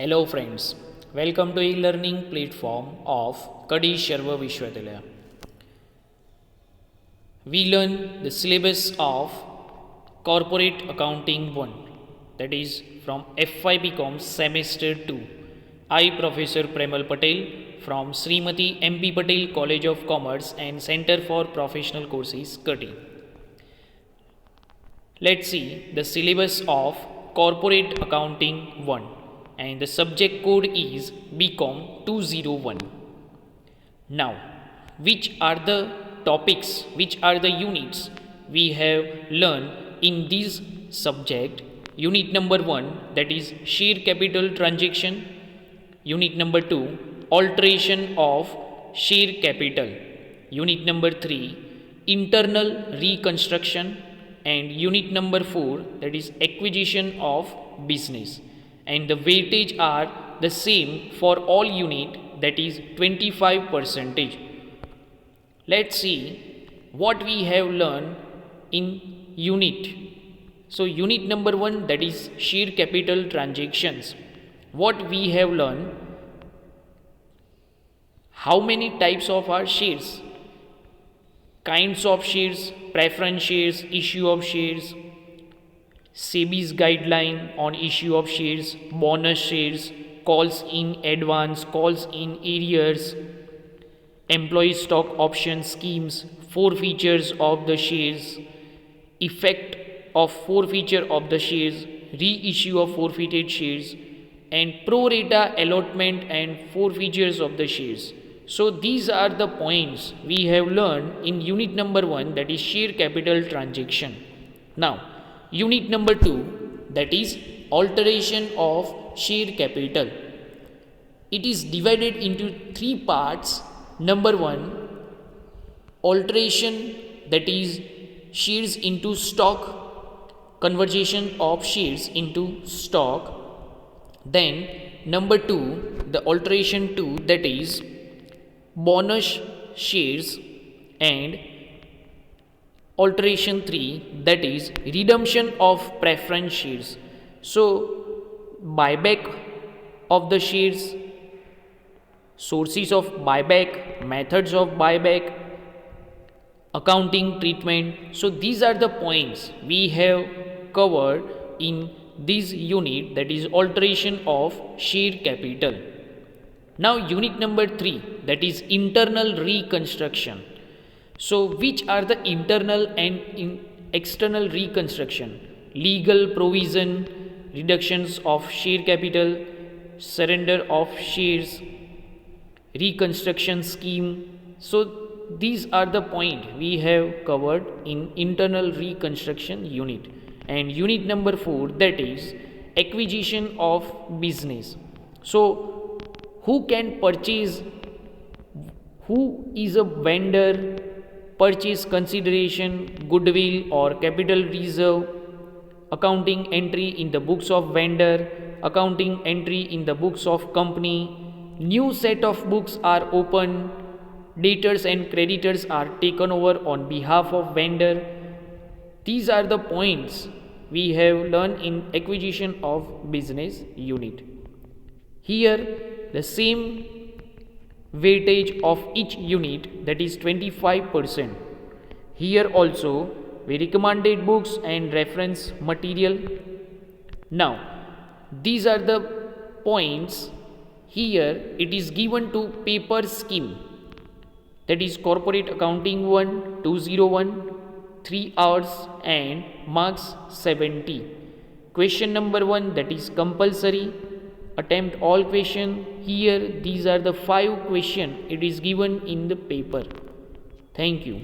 Hello friends, welcome to e-learning platform of Kadi Sharva Vishwavidyalaya. We learn the syllabus of Corporate Accounting 1, that is from FY BCom Semester 2. I, Professor Premal Patel from Srimati MP Patel College of Commerce and Center for Professional Courses, Kadi. Let's see the syllabus of Corporate Accounting 1, and the subject code is BCom 201. Now, which are the topics, which are the units we have learned in this subject? Unit number 1, that is share capital transaction. Unit number 2, alteration of share capital. Unit number 3, internal reconstruction. And unit number 4, that is acquisition of business. And the weightage are the same for all unit, that is 25%. Let's see what we have learned in unit. So unit number 1, that is share capital transactions. What we have learned, how many types of our shares, kinds of shares, preference shares, issue of shares, SEBI's guideline on issue of shares, bonus shares, calls in advance, calls in arrears, employee stock option schemes, forfeitures of the shares, effect of forfeiture of the shares, reissue of forfeited shares, and pro rata allotment and forfeitures of the shares. So these are the points we have learned in unit number 1, that is share capital transaction. Now, unit number 2, that is alteration of share capital. It is divided into 3 parts. Number 1, alteration, that is shares into stock, conversion of shares into stock. Then number 2, the alteration 2, that is bonus shares, and alteration 3, that is redemption of preference shares. So buyback of the shares, sources of buyback, methods of buyback, accounting treatment. So these are the points we have covered in this unit, that is alteration of share capital. Now unit number 3, that is internal reconstruction. So which are the internal and external reconstruction? Legal provision, reductions of share capital, surrender of shares, reconstruction scheme. So these are the points we have covered in internal reconstruction unit. And unit number 4, that is acquisition of business. So who can purchase, who is a vendor, purchase consideration, goodwill or capital reserve, accounting entry in the books of vendor, accounting entry in the books of company, new set of books are opened, debtors and creditors are taken over on behalf of vendor. These are the points we have learned in acquisition of business unit. Here the same weightage of each unit, that is 25%. Here also we recommended books and reference material. Now these are the points. Here it is given to paper scheme, that is corporate accounting 1 201, 3 hours and marks 70. Question number 1, that is compulsory, attempt all question. Here these are the 5 question it is given in the paper. Thank you.